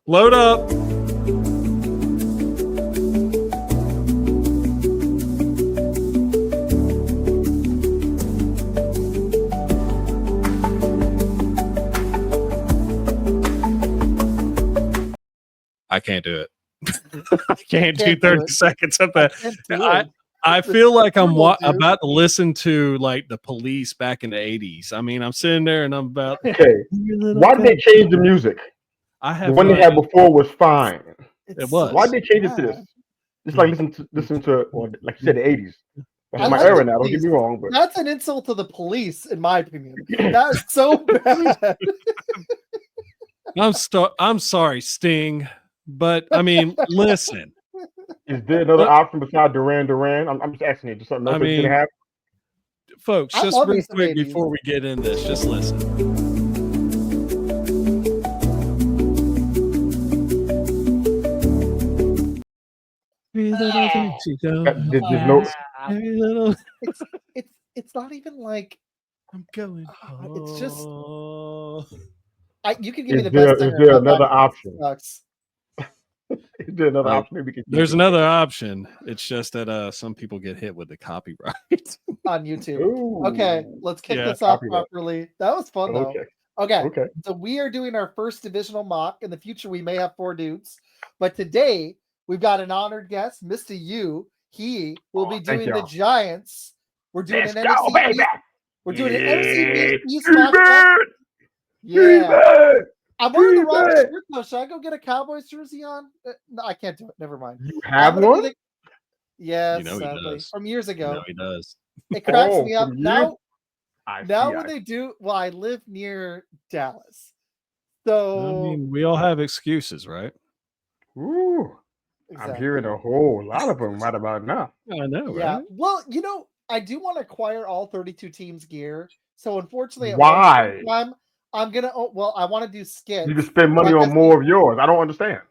Load up. I can't do it. I can't do 30 seconds of that. I feel like I'm about to listen to like the Police back in the 80s. I mean, I'm sitting there and I'm about. Okay. Why did they change the music? The one they had before was fine. It was. Why did they change it to this? It's like listen to or like you said, the 80s. That's my era now. Don't get me wrong, but that's an insult to the Police, in my opinion. That's so bad. I'm sorry, Sting, but I mean, listen. Is there another option besides Duran Duran? I'm just asking you. Just something else gonna happen? Folks, just real quick before we get in this, just listen. It's not even like I'm going. It's just you can give me the best. Is there another option? Is there another option? Maybe there's another option. It's just that some people get hit with the copyright on YouTube. Ooh. Okay, let's kick this off properly. That was fun though. Okay. So we are doing our first divisional mock. In the future, we may have 4 dudes, but today we've got an honored guest, Mr. U. He will be doing the Giants. We're doing an NFC. We're doing an NFC East matchup. Yeah. I'm wearing the wrong shirt though. Should I go get a Cowboys jersey on? No, I can't do it. Never mind. You have one? Yes, sadly. From years ago. You know he does. It cracks me up. Now when they do, well, I live near Dallas. So I mean, we all have excuses, right? Ooh. Exactly. I'm hearing a whole lot of them right about now. I know, right? Yeah. Well, I do want to acquire all 32 teams gear. So unfortunately, why? I'm gonna. I want to do skits. You can spend money on more of yours. I don't understand.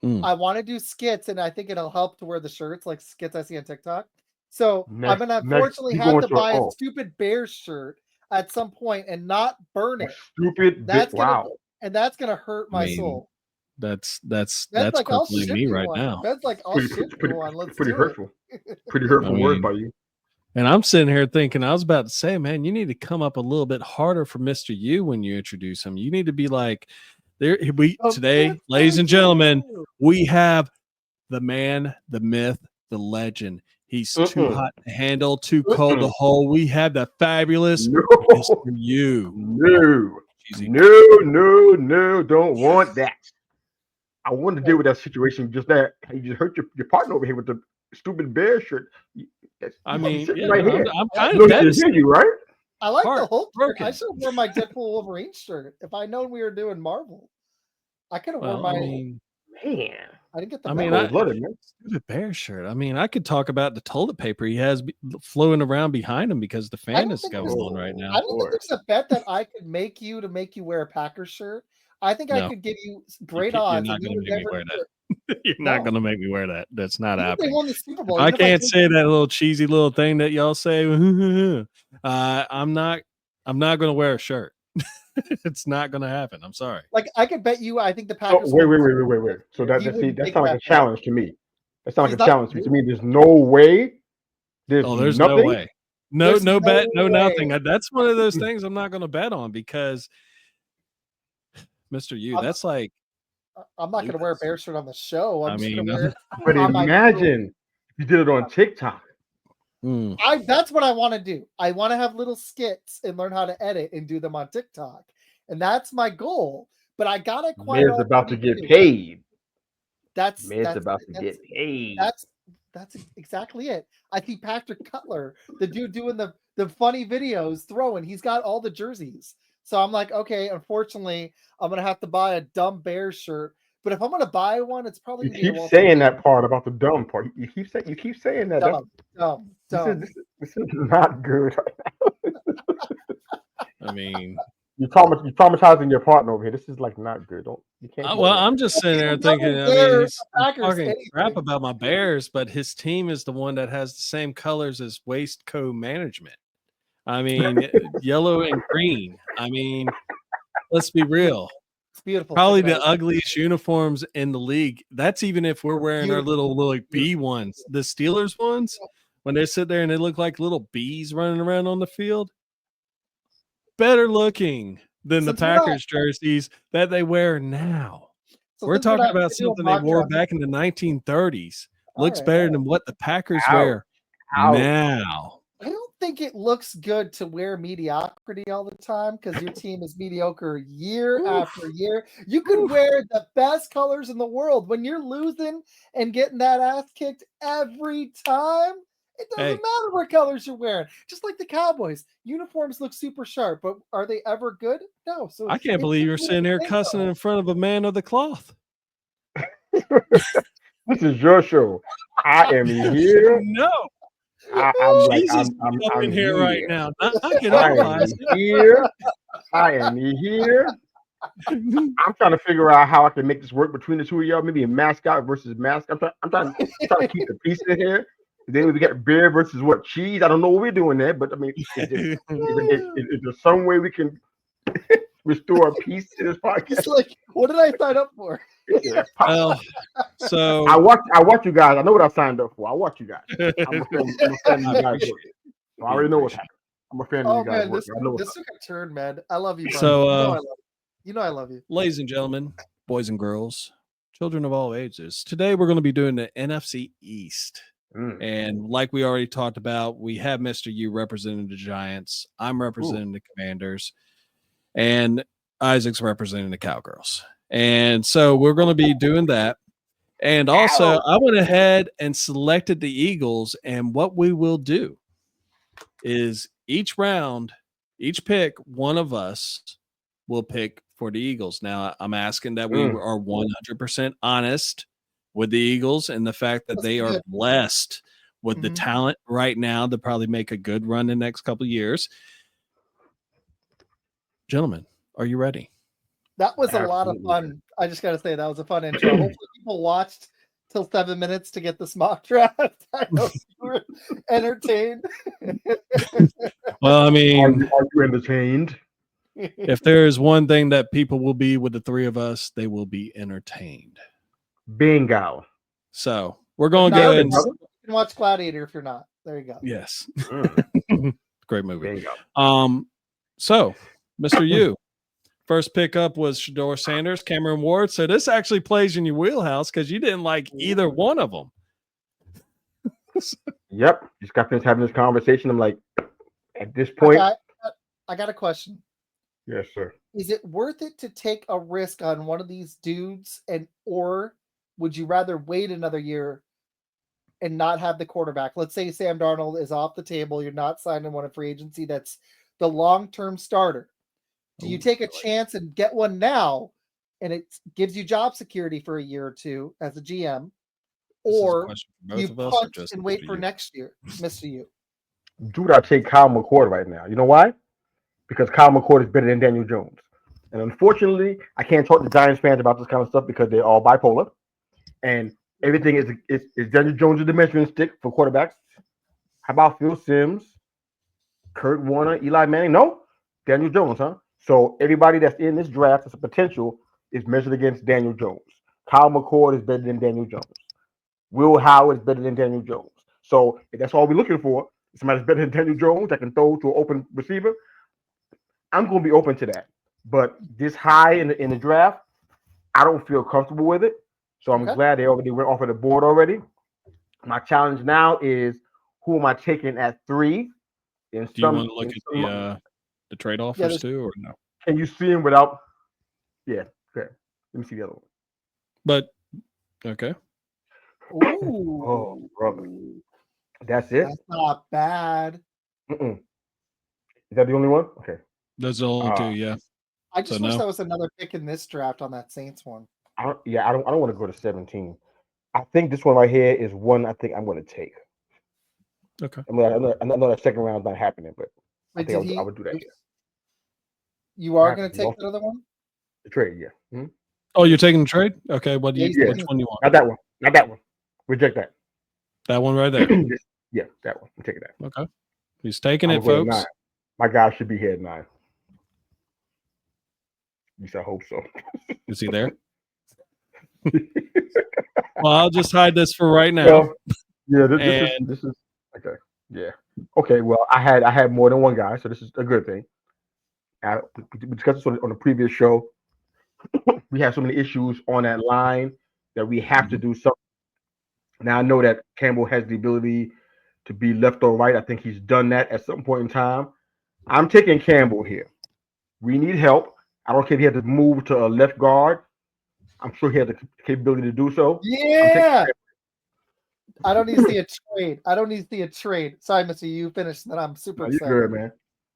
I want to do skits, and I think it'll help to wear the shirts like skits I see on TikTok. So I'm gonna unfortunately have to buy a stupid Bears shirt at some point and not burn it. Wow. And that's gonna hurt my soul. That's like me right now. That's like pretty hurtful. Pretty hurtful word by you. And I'm sitting here thinking, I was about to say, man, you need to come up a little bit harder for Mr. U when you introduce him. You need to be like, today, ladies and gentlemen, we have the man, the myth, the legend. He's too hot to handle, too cold to hold. We have the fabulous Mr. U. No, don't want that. I want to deal with that situation. Just that you just hurt your partner over here with the stupid bear shirt. I mean, right here. I'm kind of hear you, right? I like the Hulk shirt. I should have worn my Deadpool Wolverine shirt. If I known we were doing Marvel, I could have worn my. Man, I didn't get the. Stupid bear shirt. I mean, I could talk about the toilet paper he has flowing around behind him because the fan is going on right now. I don't think there's a bet that I could make you wear a Packers shirt. I think I could give you great odds. You're not going to make me wear that. You're not going to make me wear that. That's not happening. They won the Super Bowl. I can't say that little cheesy little thing that y'all say. I'm not going to wear a shirt. It's not going to happen. I'm sorry. Like I could bet you. I think the Packers. Wait. So that sounds like a challenge to me. That sounds like a challenge to me. There's no way. There's no way. No bet. No nothing. That's one of those things I'm not going to bet on because. Mr. U, that's like I'm not going to wear a bear shirt on the show. But imagine if you did it on TikTok. That's what I want to do. I want to have little skits and learn how to edit and do them on TikTok, and that's my goal. But I gotta acquire. Man's about to get paid. That's about to get paid. That's exactly it. I see Patrick Cutler, the dude doing the funny videos, throwing. He's got all the jerseys. So I'm like, okay, unfortunately, I'm going to have to buy a dumb Bears shirt. But if I'm going to buy one, it's probably you keep saying that part about the dumb part. You keep saying that. Dumb. This is not good right now. I mean, you're traumatizing your partner over here. This is like not good. You can't. I'm just sitting there thinking, he's talking crap about my Bears, but his team is the one that has the same colors as Waistco Management. I mean, yellow and green. I mean, let's be real. It's beautiful. Probably the ugliest uniforms in the league. That's even if we're wearing our little like bee ones. The Steelers ones, when they sit there and they look like little bees running around on the field, better looking than the Packers jerseys that they wear now. We're talking about something they wore back in the 1930s. Looks better than what the Packers wear now. I don't think it looks good to wear mediocrity all the time because your team is mediocre year after year. You could wear the best colors in the world. When you're losing and getting that ass kicked every time, it doesn't matter what colors you're wearing. Just like the Cowboys. Uniforms look super sharp, but are they ever good? No. So I can't believe you're sitting here cussing in front of a man of the cloth. This is your show. I am here. No. I'm in here right now. I am here. I am here. I'm trying to figure out how I can make this work between the two of y'all. Maybe a mascot versus mascot. I'm trying to keep the pieces in here. Then we got beer versus what? Cheese. I don't know what we're doing there, but I mean, is there some way we can restore peace to this podcast? It's like, what did I sign up for? So I watch you guys. I know what I signed up for. I watch you guys. I'm a fan of you guys. I already know what's happening. I'm a fan of you guys. This took a turn, man. I love you, bro. So you know I love you. Ladies and gentlemen, boys and girls, children of all ages. Today we're going to be doing the NFC East. And like we already talked about, we have Mr. U representing the Giants. I'm representing the Commanders. And Isaac's representing the Cowgirls. And so we're going to be doing that. And also, I went ahead and selected the Eagles. And what we will do is each round, each pick, one of us will pick for the Eagles. Now, I'm asking that we are 100% honest with the Eagles and the fact that they are blessed with the talent right now to probably make a good run the next couple of years. Gentlemen, are you ready? That was a lot of fun. I just got to say, that was a fun intro. Hopefully people watched till 7 minutes to get this mock draft. I hope you were entertained. Well, I mean, are you entertained? If there is one thing that people will be with the three of us, they will be entertained. Bingo. So we're going to go and you can watch Gladiator if you're not. There you go. Yes. Great movie. Bingo. So, Mr. U, first pickup was Shador Sanders, Cameron Ward. So this actually plays in your wheelhouse because you didn't like either one of them. Yep. Just got finished having this conversation. I'm like, at this point. I got a question. Yes, sir. Is it worth it to take a risk on one of these dudes, or would you rather wait another year and not have the quarterback? Let's say Sam Darnold is off the table. You're not signing one in free agency. That's the long-term starter. Do you take a chance and get one now, and it gives you job security for a year or two as a GM, or you punt and wait for next year, Mr. U? Dude, I take Kyle McCord right now. You know why? Because Kyle McCord is better than Daniel Jones. And unfortunately, I can't talk to Giants fans about this kind of stuff because they're all bipolar. And everything is Daniel Jones the measuring stick for quarterbacks. How about Phil Simms, Kurt Warner, Eli Manning? No, Daniel Jones, huh? So everybody that's in this draft as a potential is measured against Daniel Jones. Kyle McCord is better than Daniel Jones. Will Howard is better than Daniel Jones. So if that's all we're looking for, somebody's better than Daniel Jones that can throw to an open receiver, I'm going to be open to that. But this high in the draft, I don't feel comfortable with it. So I'm glad they already went off of the board already. My challenge now is, who am I taking at 3? Do you want to look at the trade offers too, or no? Can you see him without? Yeah. Okay. Let me see the other one. But okay. Ooh. Oh, brother. That's it. That's not bad. Is that the only one? Okay. Those are the only 2, yeah. I just wish there was another pick in this draft on that Saints one. I don't want to go to 17. I think this one right here is one I think I'm going to take. Okay. I know that second round's not happening, but I think I would do that. You are going to take the other one? The trade, yeah. Mm-hmm. Oh, you're taking the trade? Okay. Which one you want? Not that one. Not that one. Reject that. That one right there. Yeah, that one. I'm taking that. Okay. He's taking it, folks. My guy should be here at 9. least I hope so. Is he there? Well, I'll just hide this for right now. Well, yeah, this is okay. Yeah. Okay. Well, I had more than one guy, so this is a good thing. We discussed this on the previous show. We have so many issues on that line that we have to do something. Now I know that Campbell has the ability to be left or right. I think he's done that at some point in time. I'm taking Campbell here. We need help. I don't care if he had to move to a left guard. I'm sure he has the capability to do so. Yeah. I don't need to see a trade. Sorry, Mr. You finished, then I'm super excited. You're good, man.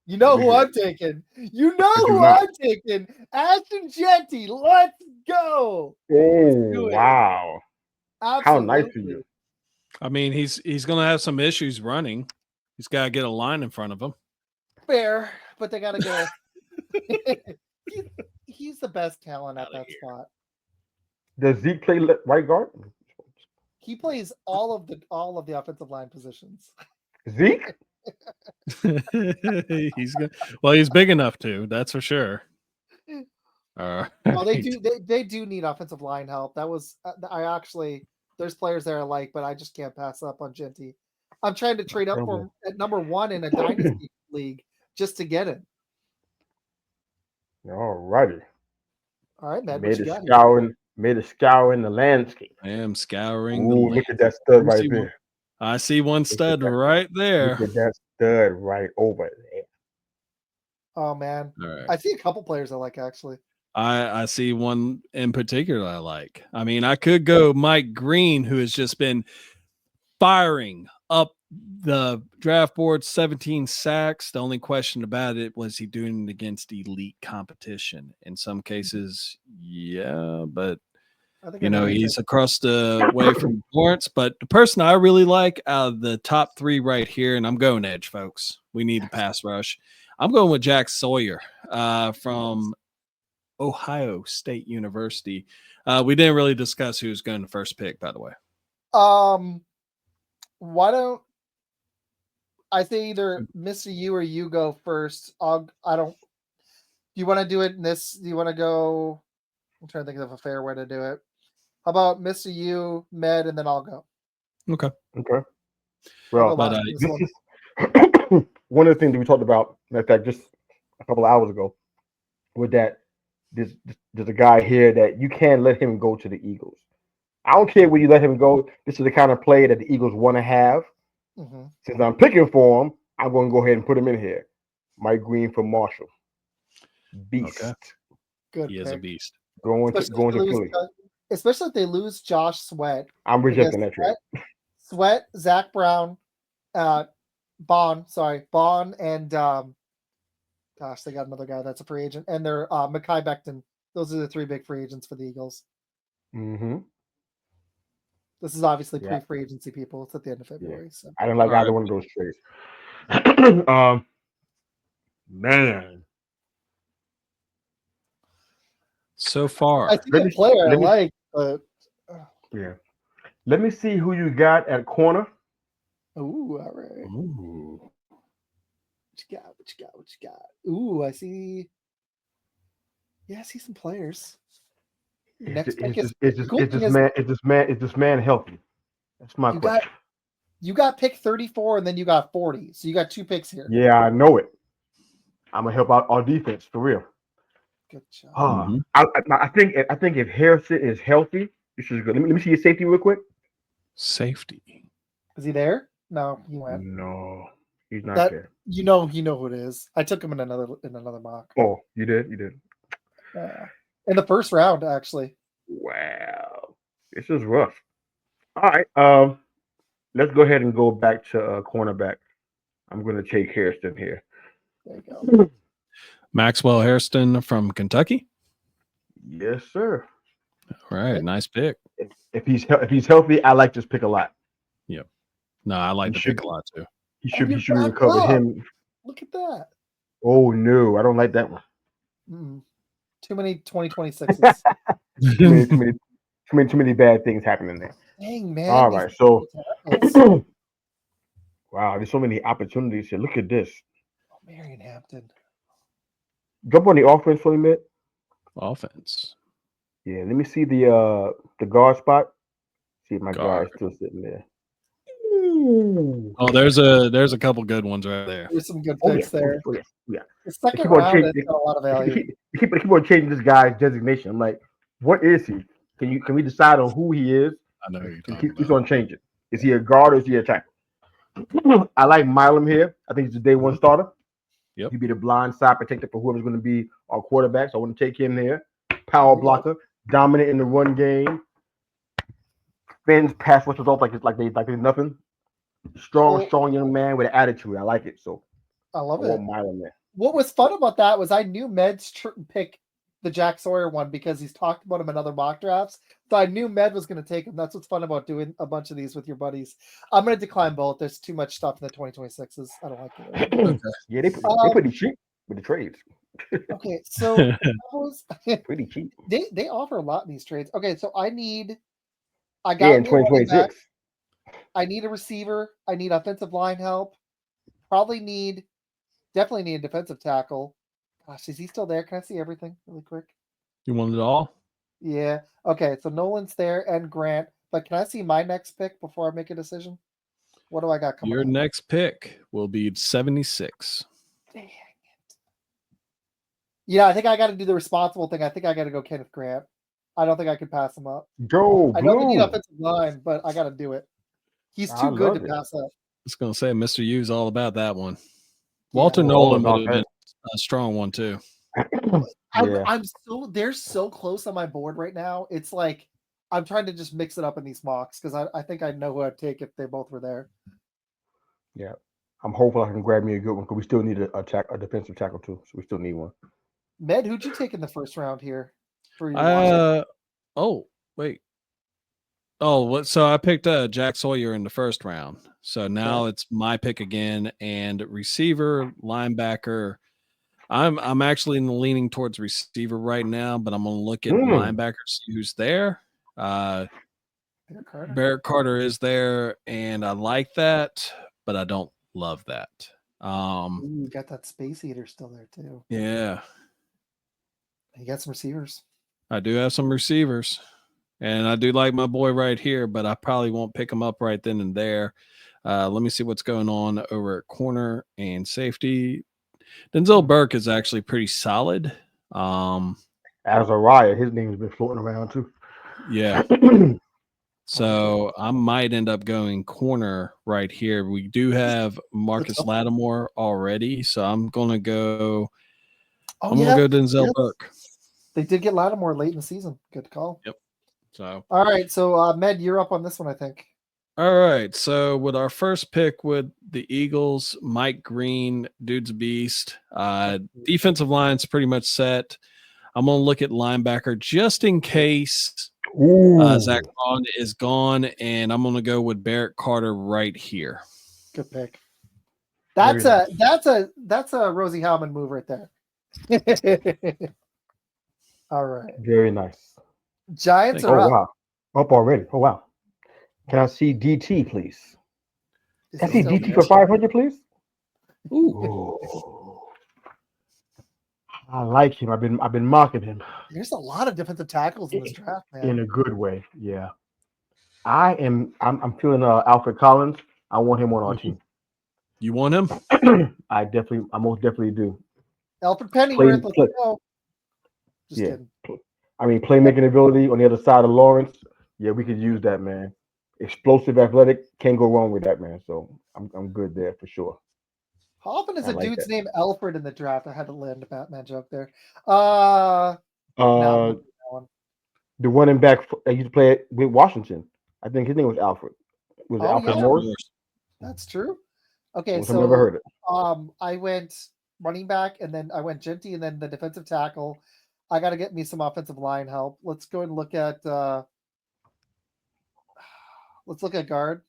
You know who I'm taking. I'm taking. Ashton Jeanty. Let's go. Oh, wow. Absolutely. How nice of you. I mean, he's going to have some issues running. He's got to get a line in front of him. Fair, but they got to go. He's the best talent at that spot. Does Zeke play right guard? He plays all of the offensive line positions. Zeke? He's big enough to, that's for sure. Well, they do need offensive line help. That was there's players there I like, but I just can't pass up on Jeanty. I'm trying to trade up for him at number 1 in a dynasty league just to get him. All righty. All right, man. Made a scouring the landscape. I am scouring the landscape. Look at that stud right there. I see one stud right there. Look at that stud right over there. Oh, man. Right. I see a couple players I like, actually. I see one in particular I like. I mean, I could go Mike Green, who has just been firing up the draft board, 17 sacks. The only question about it was he doing it against elite competition. In some cases, yeah, but he's across the way from Lawrence. But the person I really like out of the top 3 right here, and I'm going edge, folks. We need a pass rush. I'm going with Jack Sawyer from Ohio State University. We didn't really discuss who's going to first pick, by the way. Why don't I say either Mr. U or you go first? Do you want to do it in this? Do you want to go? I'm trying to think of a fair way to do it. How about Mr. U, Med, and then I'll go? Okay. Well, but one of the things that we talked about, matter of fact, just a couple of hours ago, was that there's a guy here that you can't let him go to the Eagles. I don't care where you let him go. This is the kind of play that the Eagles want to have. Mm-hmm. Since I'm picking for him, I'm going to go ahead and put him in here. Mike Green from Marshall. Beast. Okay. Good. He is a beast. Going to Philly. Especially if they lose Josh Sweat. I'm rejecting that trade. Sweat, Zach Brown, Bond, and they got another guy that's a free agent, and they're Mekhi Becton. Those are the 3 big free agents for the Eagles. Mm-hmm. This is obviously pre-free agency people. It's at the end of February. Yeah. So I don't like either one of those trades. Man. So far. I think a player I like, but yeah. Let me see who you got at corner. Ooh, all right. Ooh. What you got? Ooh, I see. Yeah, I see some players. Is this man healthy? That's my question. You got pick 34 and then you got 40. So you got 2 picks here. Yeah, I know it. I'm gonna help out our defense for real. Good job. I think if Harrison is healthy, this is good. Let me see your safety real quick. Safety. Is he there? No, he went. No, he's not there. You know who it is. I took him in another mock. Oh, you did? In the first round, actually. Wow. This is rough. All right. Let's go ahead and go back to cornerback. I'm going to take Hairston here. There you go. Maxwell Hairston from Kentucky? Yes, sir. All right. Nice pick. If he's healthy, I like this pick a lot. Yep. No, I like the pick a lot too. He should recover him. Look at that. Oh, no. I don't like that one. Mm-mm. Too many 2026s. too many bad things happening there. Dang, man. All right, so wow, there's so many opportunities here. Look at this. Marion Hampton. Jump on the offense for a minute. Offense. Yeah, let me see the guard spot. See if my Guard. guard's still sitting there. Ooh. Oh, there's a couple good ones right there. There's some good picks there. Yeah. The second round has got a lot of value. They keep on changing this guy's designation. I'm like, what is he? Can we decide on who he is? I know who you're He talking keeps about. on changing. Is he a guard or is he a tackle? I like Milam here. I think he's a day one starter. Yep. He'd be the blind side protector for whoever's going to be our quarterback. So I want to take him there. Power blocker, dominant in the run game. Finn's pass rush results like there's nothing. Strong young man with an attitude. I like it. So I love it. Want Milam there. What was fun about that was I knew Med's pick the Jack Sawyer one because he's talked about him in other mock drafts. So I knew Med was going to take him. That's what's fun about doing a bunch of these with your buddies. I'm going to decline both. There's too much stuff in the 2026s. I don't like it. Okay. Yeah, they pretty cheap with the trades. Okay, so pretty cheap. They offer a lot in these trades. Okay, so I got in 2026. I need a receiver. I need offensive line help. Definitely need a defensive tackle. Gosh, is he still there? Can I see everything really quick? You want it all? Yeah. Okay, so Nolan's there and Grant. But can I see my next pick before I make a decision? What do I got coming Your up? next pick will be 76. Dang it. Yeah, I think I got to do the responsible thing. I think I got to go Kenneth Grant. I don't think I could pass him up. I know we need offensive line, but I got to do it. He's too good to pass up. I was going to say, Mr. U's all about that one. Walter Nolan would have been a strong one too. They're so close on my board right now. It's like I'm trying to just mix it up in these mocks because I think I know who I'd take if they both were there. Yeah, I'm hopeful I can grab me a good one because we still need a defensive tackle too. So we still need one. Med, who'd you take in the first round here? For So I picked Jack Sawyer in the first round. So now it's my pick again, and receiver, linebacker. I'm actually leaning towards receiver right now, but I'm going to look at linebackers. Who's there? Barrett Carter is there, and I like that, but I don't love that. You got that Space Eater still there too. Yeah, you got some receivers. I do have some receivers, and I do like my boy right here, but I probably won't pick him up right then and there. Let me see what's going on over at corner and safety. Denzel Burke is actually pretty solid. Azariah, his name's been floating around too. Yeah. So I might end up going corner right here. We do have Marcus Lattimore already, so I'm gonna go. Gonna go Denzel Burke. They did get Lattimore late in the season. Good call. Yep. So all right, so Med, you're up on this one, I think. All right. So with our first pick with the Eagles, Mike Green, dude's beast. Defensive line's pretty much set. I'm gonna look at linebacker just in case Zach Vaughn is gone, and I'm gonna go with Barrett Carter right here. Good pick. That's a Rosie Howman move right there. All right. Very nice. Giants are up. Wow. Up already. Oh wow. Can I see DT, please? Can I see DT for 500, please? Ooh. I like him. I've been mocking him. There's a lot of defensive tackles in this draft, man. In a good way, yeah. I'm feeling Alfred Collins. I want him on our team. You want him? I most definitely do. Alfred Pennyworth, let's go. Just kidding. Kidding. I mean, playmaking ability on the other side of Lawrence. Yeah, we could use that, man. Explosive, athletic, can't go wrong with that, man. So I'm good there for sure. How often is a dude's name Alfred in the draft? I had to land a Batman joke there. The running back that used to play with Washington. I think his name was Alfred. Was it Alfred Morris? That's true. Okay, so I've never heard it. I went running back, and then I went Genty, and then the defensive tackle. I got to get me some offensive line help. Let's go and look at. Let's look at guard.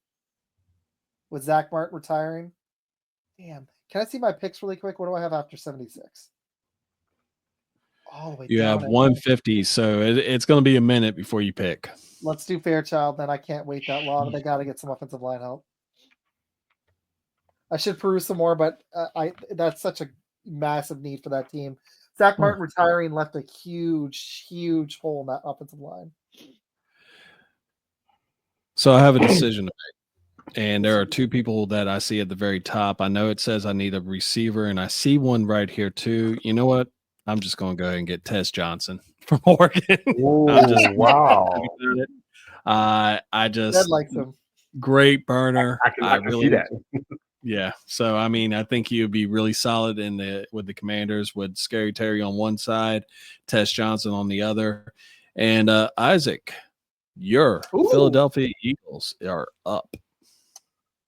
With Zach Martin retiring. Damn. Can I see my picks really quick? What do I have after 76? All the way you have 150, so it's going to be a minute before you pick. Let's do Fairchild, then. I can't wait that long. They got to get some offensive line help. I should peruse some more, but that's such a massive need for that team. Zach Martin retiring left a huge hole in that offensive line. So I have a decision to make, and there are two people that I see at the very top. I know it says I need a receiver, and I see one right here too. You know what? I'm just going to go ahead and get Tess Johnson from Oregon. Wow. I just like him. Great burner. I can see that. Yeah. So I mean, I think he would be really solid with the Commanders, with Scary Terry on one side, Tess Johnson on the other, and Isaac, your Philadelphia Eagles are up.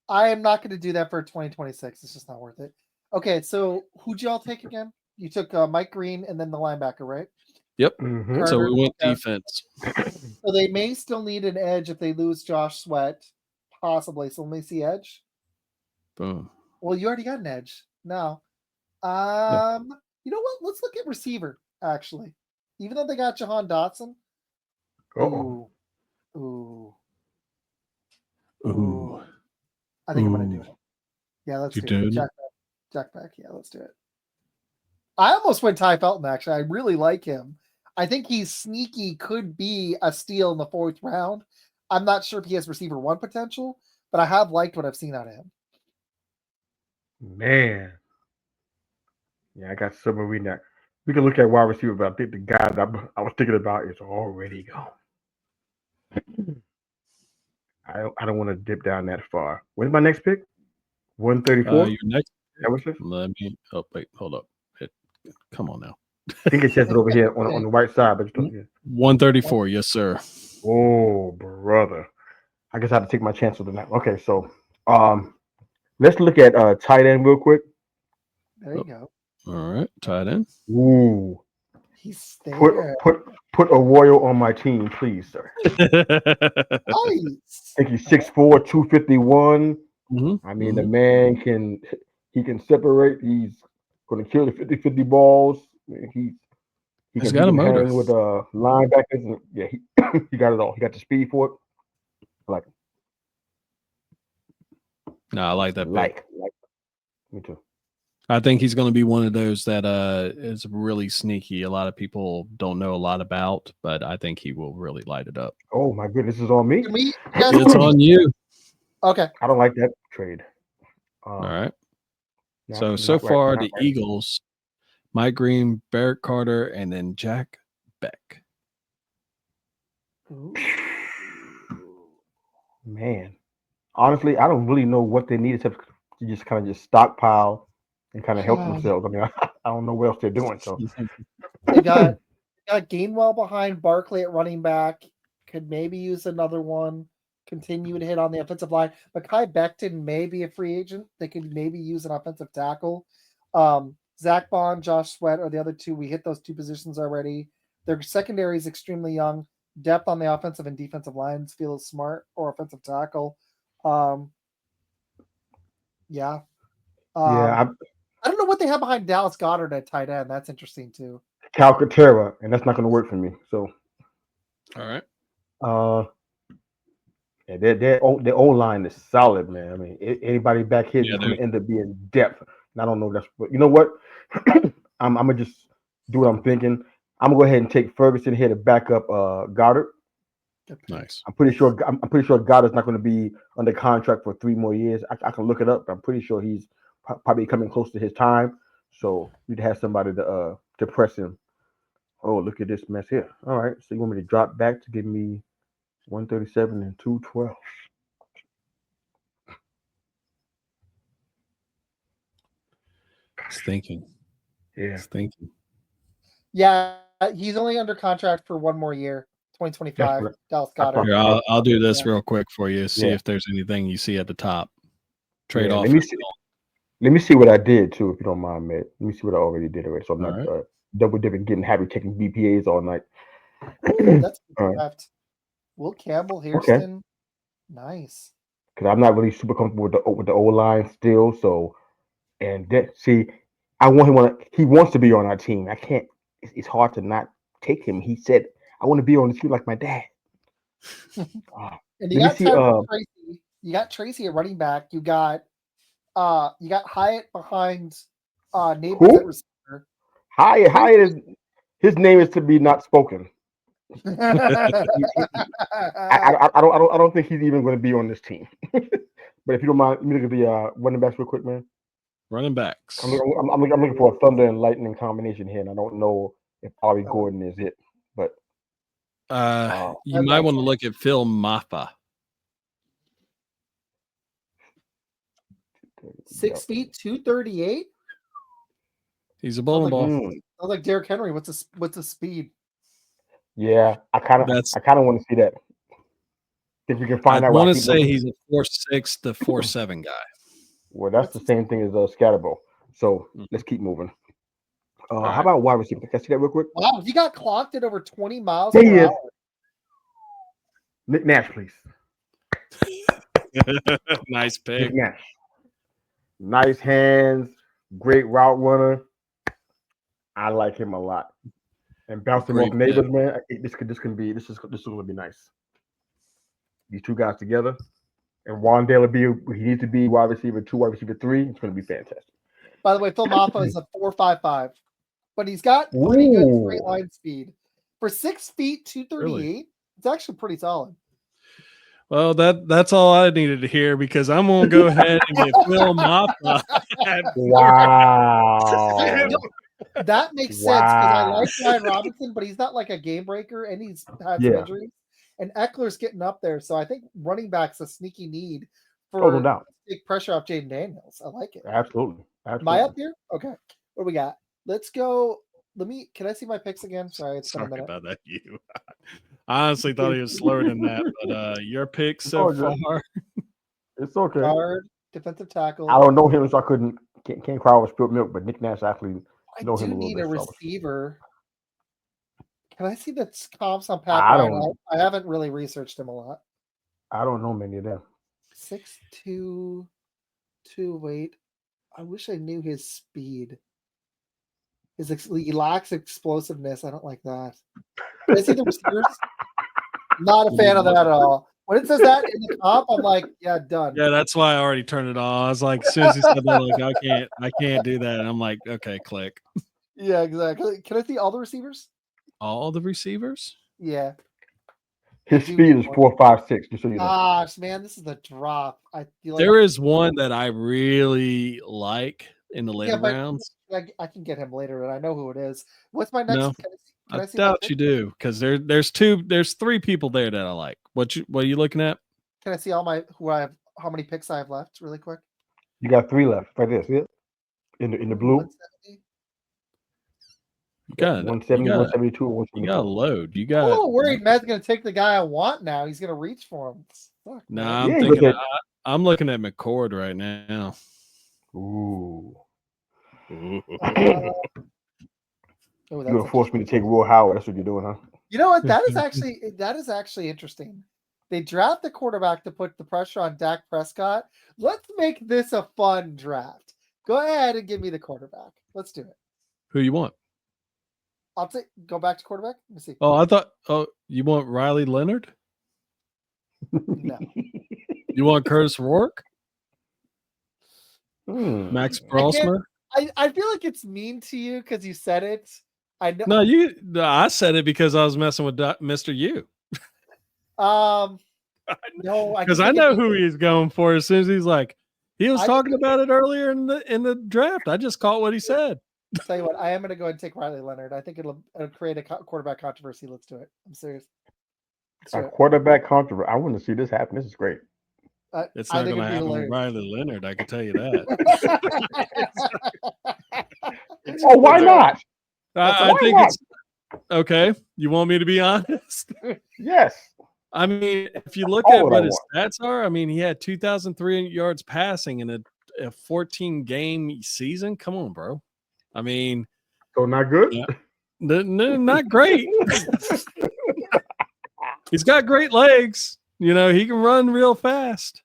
I am not going to do that for 2026. It's just not worth it. Okay, so who'd y'all take again? You took Mike Green and then the linebacker, right? Yep. Carter, so we went defense. So they may still need an edge if they lose Josh Sweat, possibly. So let me see edge. Boom. Well, you already got an edge. No. You know what? Let's look at receiver, actually. Even though they got Jahan Dotson. Ooh. I think I'm going to do it. Yeah, let's do it. Jack Beck. Yeah, let's do it. I almost went Ty Felton, actually. I really like him. I think he's sneaky, could be a steal in the 4th round. I'm not sure if he has receiver 1 potential, but I have liked what I've seen out of him. Man. Yeah, I got somewhere we not. We can look at wide receiver, but I think the guy that I was thinking about is already gone. I don't want to dip down that far. When's my next pick? 134? Your next pick? Let me wait, hold up. Come on now. I think it says it over here on the right side, but 134, yes, sir. Oh, brother. I guess I have to take my chance with that. Okay, so let's look at tight end real quick. There you go. All right, tight end. Ooh. He's there. Put a Royal on my team, please, sir. Nice. I think he's 6'4", 251. Mm-hmm. I mean, the man can separate. He's going to kill the 50-50 balls. He's got a motor with linebackers. And, yeah, he got it all. He got the speed for it. I like him. No, I like that. Like me too. I think he's going to be one of those that is really sneaky. A lot of people don't know a lot about, but I think he will really light it up. Oh my goodness, this is on me. It's on you. Okay. I don't like that trade. All right. So far, the Eagles, Mike Green, Barrett Carter, and then Jack Beck. Man, honestly, I don't really know what they need except to just kind of just stockpile and kind of help themselves. I mean, I don't know what else they're doing. So they got Gainwell behind Barkley at running back. Could maybe use another one. Continue to hit on the offensive line. Mekhi Becton may be a free agent. They could maybe use an offensive tackle. Zach Bond, Josh Sweat are the other two. We hit those two positions already. Their secondary is extremely young. Depth on the offensive and defensive lines feels smart, or offensive tackle. I don't know what they have behind Dallas Goedert at tight end. That's interesting too. Calcaterra, and that's not going to work for me. So, all right. Yeah, their O-line is solid, man. I mean, anybody back here is going to end up being depth. And I don't know but you know what? I'm gonna just do what I'm thinking. I'm gonna go ahead and take Ferguson here to back up Goddard. Nice. I'm pretty sure Goddard's not going to be under contract for 3 more years. I can look it up. But I'm pretty sure he's probably coming close to his time. So we'd have somebody to press him. Oh, look at this mess here. All right. So you want me to drop back to give me 137 and 212. It's thinking. Yeah. It's thinking. Yeah, he's only under contract for 1 more year, 2025. Dallas Goedert. Here, I'll do this real quick for you. See if there's anything you see at the top. Trade off. Let me see what I did too, if you don't mind, Matt. Let me see what I already did already. So I'm not double dipping, getting happy, taking BPAs all night. That's left. Will Campbell, Hairston. Okay. Nice. Because I'm not really super comfortable with the O line still. So, and I want him he wants to be on our team. I can't. It's hard to not take him. He said, "I want to be on the team like my dad." And you got Tracy. You got Tracy at running back. You got Hyatt behind Neighbors at receiver. Hyatt is his name is to be not spoken. I don't think he's even going to be on this team. But if you don't mind, let me look at the running backs real quick, man. Running backs. I'm looking for a thunder and lightning combination here, and I don't know if Ollie Gordon is it, but you might want to look at Phil Maffa. 6 feet, 238. He's a bowling ball. Sounds like Derrick Henry. What's the speed? Yeah, I kind of want to see that. If we can find out. I want to say he's a 4.6 to 4.7 guy. Well, that's the same thing as Scatterbo. So let's keep moving. How about wide receiver? Can I see that real quick? Wow, he got clocked at over 20 miles per hour. Nick Nash, please. Nice pick. Nick Nash. Nice hands, great route runner. I like him a lot. And bouncing off neighbors, man. This is going to be nice. These two guys together, and Wandale will be. He needs to be wide receiver 2, wide receiver 3. It's going to be fantastic. By the way, Phil Maffa is a 4.55, but he's got pretty good straight line speed for 6 feet, 238. Really? It's actually pretty solid. Well, that's all I needed to hear because I'm going to go ahead and get Phil Maffa. Wow. That makes sense because I like Ryan Robinson, but he's not like a game breaker, and he's had some injuries. And Eckler's getting up there, so I think running back's a sneaky need for no doubt. Take pressure off Jaden Daniels. I like it. Absolutely. Am I up here? Okay. What do we got? Let's go. Can I see my picks again? Sorry, it's been a minute. About that, you. I honestly thought he was slower than that, but your picks so far. It's okay. Guard, defensive tackle. I don't know him, so I can't cry over spilled milk, but Nick Nash actually know him a little bit. I do need a receiver. Can I see the comps on Pat Ryan? I haven't really researched him a lot. I don't know many of them. 6'2", 208. I wish I knew his speed. He lacks explosiveness. I don't like that. Can I see the receivers? Not a fan of that at all. When it says that in the comp, I'm like, yeah, done. Yeah, that's why I already turned it on. I was like, as soon as he said that, like, I can't do that. And I'm like, okay, click. Yeah, exactly. Can I see all the receivers? All the receivers? Yeah. His speed is 4.56. Just so you know. Gosh, man, this is the drop. There is one that I really like in the later rounds. I can get him later, and I know who it is. What's my next? No, I doubt you do because there's 3 people there that I like. What are you looking at? Can I see how many picks I have left, really quick? You got 3 left. Right there, see it? In the blue. 170. You got 170, 172, 172. You got a load. You got. I'm a little worried Matt's going to take the guy I want now. He's going to reach for him. Fuck, nah, I'm looking at McCord right now. Ooh. You're going to force me to take Will Howard. That's what you're doing, huh? You know what? That is actually interesting. They draft the quarterback to put the pressure on Dak Prescott. Let's make this a fun draft. Go ahead and give me the quarterback. Let's do it. Who you want? I'll go back to quarterback. Let me see. Oh, I thought. Oh, you want Riley Leonard? No. You want Curtis Rourke? Max Brosmer? I feel like it's mean to you because you said it. I know. No, I said it because I was messing with Mr. U. No, because I know who he's going for. As soon as he's like, he was talking about it earlier in the draft. I just caught what he said. I'll tell you what, I am going to go ahead and take Riley Leonard. I think it'll create a quarterback controversy. Let's do it. I'm serious. Quarterback controversy. I want to see this happen. This is great. It's not going to happen with Riley Leonard. I can tell you that. Oh, why not? I think it's okay. You want me to be honest? Yes. I mean, if you look at what his stats are, I mean, he had 2,300 yards passing in a 14-game season. Come on, bro. I mean, so not good? No, not great. He's got great legs. You know, he can run real fast.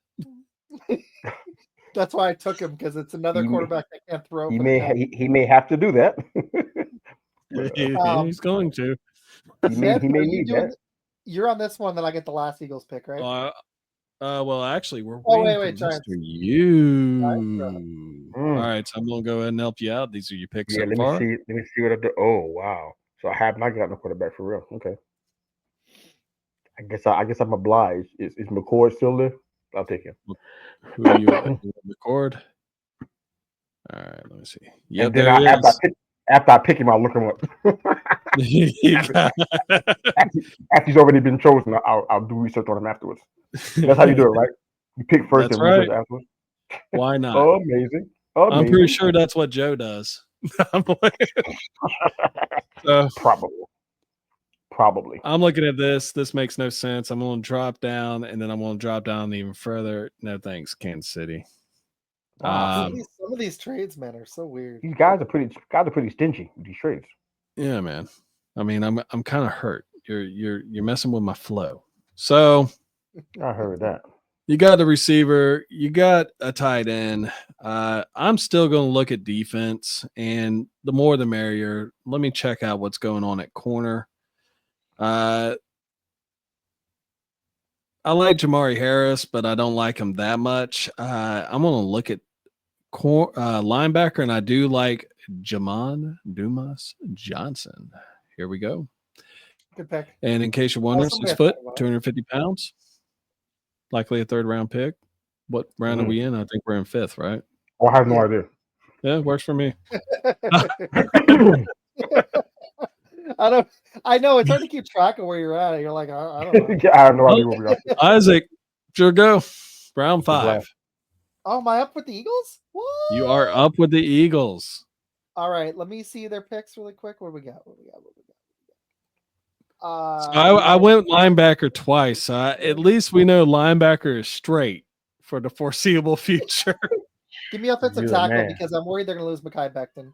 That's why I took him, because it's another quarterback that can't throw. He may have to do that. He's going to. He may need that. You're on this one, then I get the last Eagles pick, right? Well, actually, we're wait, Mr. You. All right, so I'm gonna go ahead and help you out. These are your picks so let far. me see. Let me see what I do. Oh wow! So I have not gotten a quarterback for real. Okay. I guess I'm obliged. Is McCord still there? I'll take him. Who are you at? McCord. All right, let me see. Yep, and then there he is. After I pick him, I'll look him up. after he's already been chosen, I'll do research on him afterwards. That's how you do it, right? You pick first That's and research afterwards. Why not? Oh, amazing. I'm pretty sure that's what Joe does. So, Probably. I'm looking at this. This makes no sense. I'm going to drop down, and then I'm going to drop down even further. No thanks, Kansas City. Wow. Some of these trades, man, are so weird. These guys are pretty stingy with these trades. Yeah, man. I mean, I'm kind of hurt. You're messing with my flow. So I heard that. You got the receiver, you got a tight end. I'm still going to look at defense, and the more the merrier. Let me check out what's going on at corner. I like Jamari Harris, but I don't like him that much. I'm going to look at linebacker, and I do like Jamon Dumas Johnson. Here we go. Good pick. And in case you're wondering, 6 foot, 250 pounds. Likely a third round pick. What round are we in? I think we're in 5th, right? Oh, I have no idea. Yeah, it works for me. I know it's hard to keep track of where you're at. You're like, I don't know. Yeah, I have no idea where we are. Isaac, sure go. Round 5. Oh, am I up with the Eagles? What? You are up with the Eagles. All right, let me see their picks really quick. What do we got? So I went linebacker twice. At least we know linebacker is straight for the foreseeable future. Give me offensive tackle because I'm worried they're going to lose Mekhi Becton.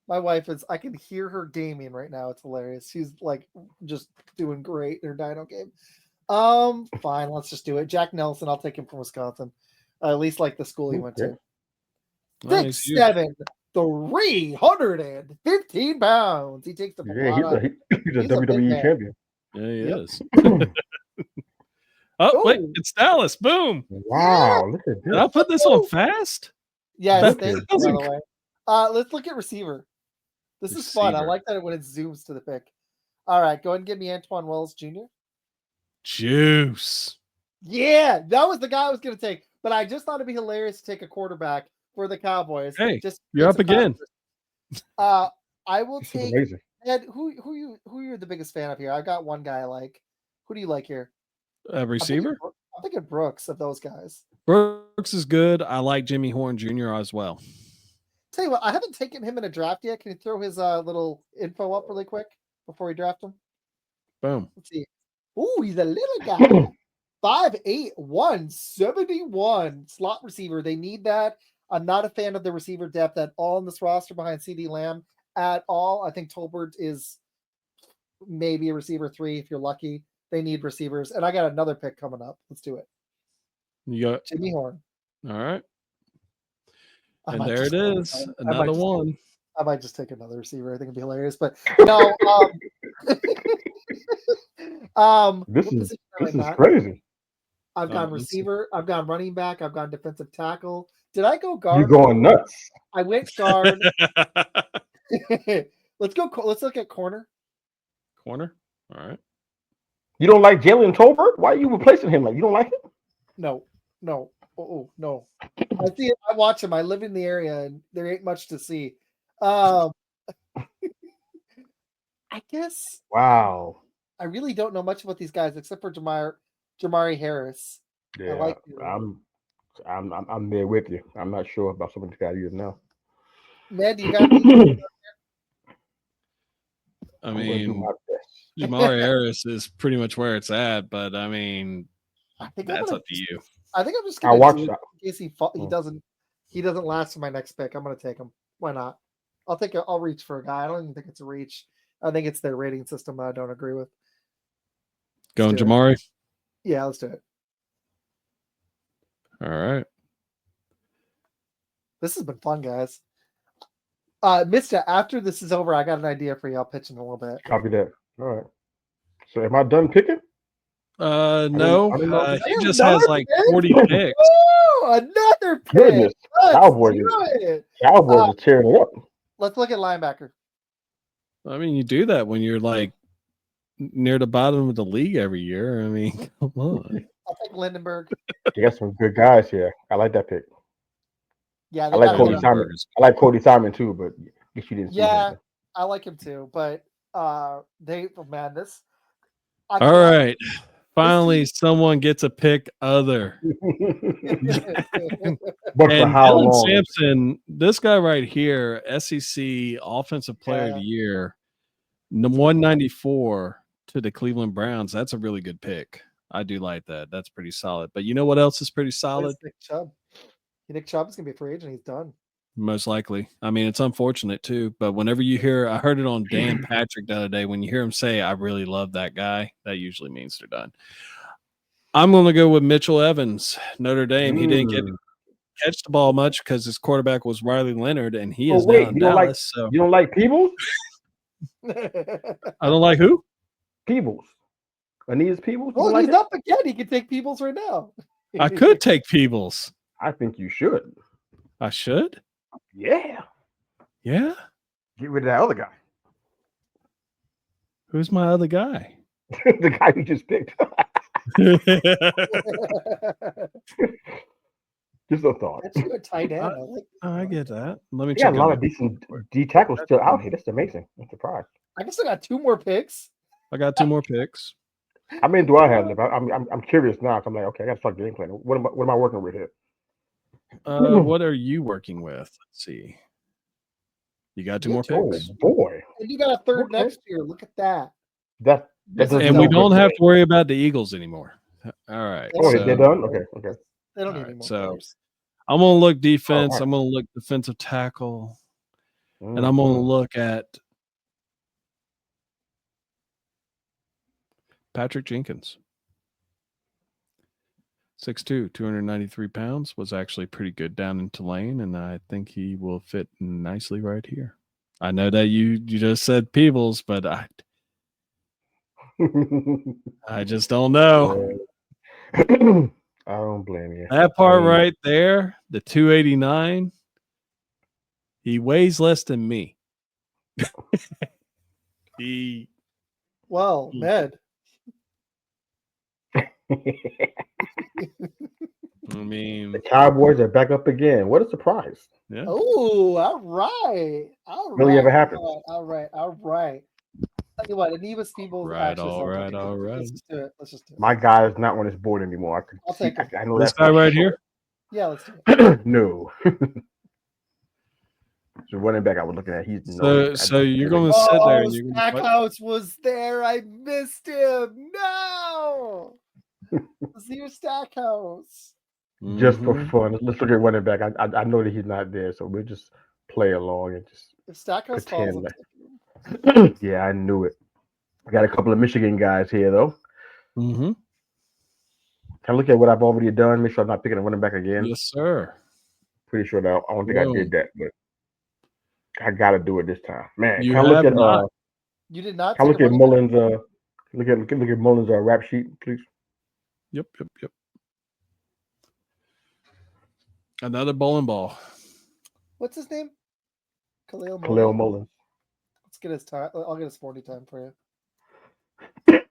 My wife I can hear her gaming right now. It's hilarious. She's like just doing great in her Dino game. Fine, let's just do it. Jack Nelson, I'll take him from Wisconsin. At least like the school he went to. 6'7", 315 pounds. He takes the he's a WWE champion. Yeah, he is. Wait, it's Dallas. Boom. Wow, look at this. Did I put this on fast? Yeah, by the way. Let's look at receiver. This is fun. I like that when it zooms to the pick. All right, go ahead and give me Antoine Wells Jr. Juice. Yeah, that was the guy I was going to take. But I just thought it'd be hilarious to take a quarterback for the Cowboys. Hey, you're up again. I will take. Ed, who you're the biggest fan of here? I've got one guy I like. Who do you like here? Receiver? I'm thinking Brooks of those guys. Brooks is good. I like Jimmy Horn Jr. as well. Tell you what, I haven't taken him in a draft yet. Can you throw his little info up really quick before we draft him? Boom. Let's see. Ooh, he's a little guy. 5'8", 171 slot receiver. They need that. I'm not a fan of the receiver depth at all in this roster behind CD Lamb at all. I think Tolbert is maybe a receiver 3 if you're lucky. They need receivers. And I got another pick coming up. Let's do it. You got Jimmy Horn. All right. And there it is. Another one. I might just take another receiver. I think it'd be hilarious. But no, this is crazy. I've gone receiver. I've gone running back. I've gone defensive tackle. Did I go guard? You're going nuts. I went guard. Let's go. Let's look at corner. Corner. All right. You don't like Jalen Tolbert? Why are you replacing him? Like you don't like him? No. Oh no. I see it. I watch him. I live in the area, and there ain't much to see. I guess. Wow. I really don't know much about these guys except for Jamari Harris. Yeah, I'm there with you. I'm not sure about some of these guys either now. Man, you got. I mean, Jamari Harris is pretty much where it's at, but I mean, that's up to you. I think I'm just gonna watch that in case he doesn't last for my next pick. I'm gonna take him. Why not? I'll reach for a guy. I don't even think it's a reach. I think it's their rating system that I don't agree with. Going Jamari? Yeah, let's do it. All right. This has been fun, guys. Mista, after this is over, I got an idea for you. I'll pitch in a little bit. Copy that. All right. So am I done picking? No. He just has like 40 picks. another pick. Goodness, Cowboys are tearing it up. Let's look at linebacker. I mean, you do that when you're like near the bottom of the league every year. I mean, come on. I'll take Lindenberg. You got some good guys here. I like that pick. Yeah, I like Cody Simon. I like Cody Simon too, but I guess you didn't see him. I like him too, but all right. Finally, someone gets a pick other. But for how Dylan long? Sampson, this guy right here, SEC Offensive Player of the Year, 194 to the Cleveland Browns. That's a really good pick. I do like that. That's pretty solid. But you know what else is pretty solid? Nick Chubb. Nick Chubb is going to be a free agent. He's done. Most likely. I mean, it's unfortunate too, but whenever you hear, I heard it on Dan Patrick the other day, when you hear him say, I really love that guy, that usually means they're done. I'm going to go with Mitchell Evans, Notre Dame. He didn't get to catch the ball much because his quarterback was Riley Leonard, and he is now in Dallas. You don't like Peebles? I don't like who? Peebles. Aeneas Peebles? Well, he's up again. He can take Peebles right now. I could take Peebles. I think you should. I should? Yeah. Yeah? Get rid of that other guy. Who's my other guy? The guy you just picked. Just a thought. That's a good tight end. I get that. Let me check. Yeah, a lot of decent D tackles still out here. That's amazing. I'm surprised. I guess I got 2 more picks. I got 2 more picks. How many do I have left? I'm curious now. I'm like, okay, I got to start game planning. What am I working with here? What are you working with? Let's see. You got 2 more picks. Oh boy! And you got a third next year. Look at that. And we don't have to worry about the Eagles anymore. All right. Oh, they're done. Okay. They don't need any more players. I'm gonna look defense. I'm gonna look defensive tackle, and I'm gonna look at Patrick Jenkins. 6'2", 293 pounds, was actually pretty good down in Tulane, and I think he will fit nicely right here. I know that you just said Peebles, but I just don't know. I don't blame you. That part right there, the 289, he weighs less than me. Ned. I mean, the Cowboys are back up again. What a surprise! Yeah. Oh, all right. Really ever happened? All right. Tell you what, Aeneas Peebles. Right. Let's just do it. My guy is not on this board anymore. I'll take him. I know this guy right here. Yeah, let's do it. No. So running back I was looking at, so you're going to sit there and you're Stackhouse was there. I missed him. No. Let's see your Stackhouse. Just for fun. Let's look at running back. I know that he's not there, so we'll just play along and just if Stackhouse falls. Yeah, I knew it. I got a couple of Michigan guys here though. Mm-hmm. Can I look at what I've already done? Make sure I'm not picking a running back again. Yes, sir. Pretty sure that I don't think I did that, but I gotta do it this time. Man, you can I look at you did not. Can I look at Mullins look at Mullins rap sheet, please? Yep. Another bowling ball. What's his name? Khalil Mullins. Let's get his time. I'll get his 40 time for you.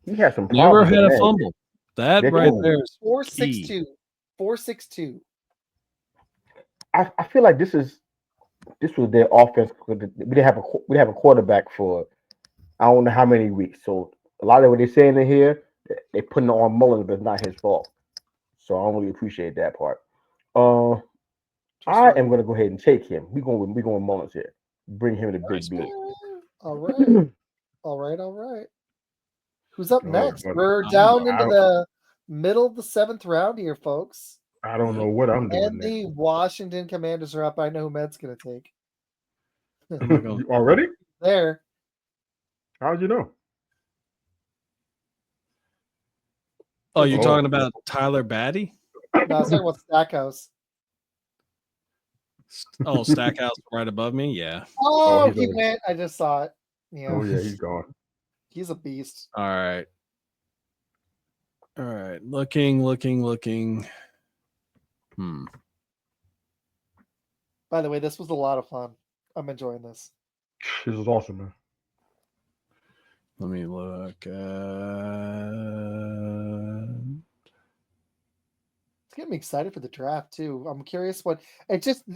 He had some never had a fumble. That right there is 4.62. 4.62. I feel like this was their offense. We didn't have a quarterback for I don't know how many weeks. So a lot of what they're saying in here, they're putting it on Mullins, but it's not his fault. So I don't really appreciate that part. I am going to go ahead and take him. We're going with Mullins here. Bring him to Big B. All right. Who's up next? We're down into the middle of the 7th round here, folks. I don't know what I'm doing. And the Washington Commanders are up. I know who Med's going to take. Already? There. How'd you know? Oh, you're talking about Tyler Batty? No, I was talking about Stackhouse. Oh, Stackhouse right above me? Yeah. Oh, he went. I just saw it. Yeah. Oh, yeah, he's gone. He's a beast. All right. All right. Looking. By the way, this was a lot of fun. I'm enjoying this. This is awesome, man. Let me look. It's getting me excited for the draft too. I'm curious what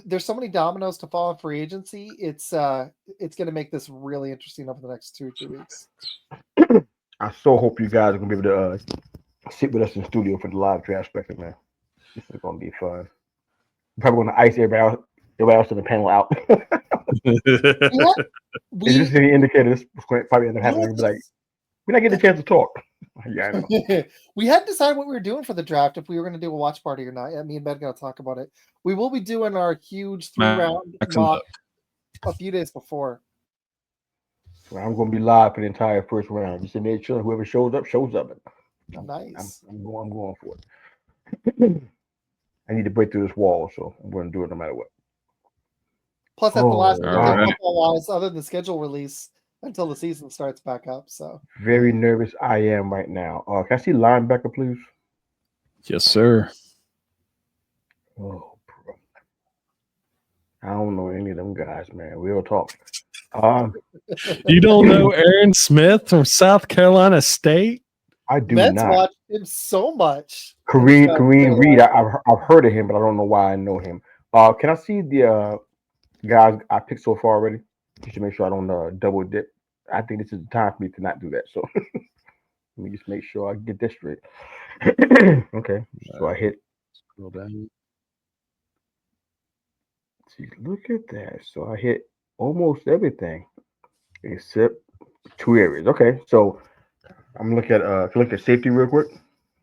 there's so many dominoes to fall in free agency. It's going to make this really interesting over the next 2 or 3 weeks. I so hope you guys are gonna be able to sit with us in the studio for the live draft spectrum, man. This is gonna be fun. I'm probably gonna ice everybody else in the panel out. This is any indicator this was probably end up happening. Be like, we're not getting a chance to talk. Yeah, I know. We hadn't decided what we were doing for the draft, if we were going to do a watch party or not. Yeah, me and Ben got to talk about it. We will be doing our huge 3-round mock a few days before. So I'm going to be live for the entire first round. Just to make sure whoever shows up. Nice. I'm going for it. I need to break through this wall, so I'm going to do it no matter what. Plus, that's the last thing football-wise, other than schedule release, until the season starts back up. So very nervous I am right now. Can I see linebacker, please? Yes, sir. Oh, bro. I don't know any of them guys, man. Real talk. You don't know Aaron Smith from South Carolina State? I do Mets not. watch him so much. Kareem Reed. I've heard of him, but I don't know why I know him. Can I see the guys I picked so far already? Just to make sure I don't double dip. I think this is the time for me to not do that. So let me just make sure I get this straight. Okay. So I hit. Scroll down. See, look at that. So I hit almost everything except 2 areas. Okay. So I'm looking at safety real quick.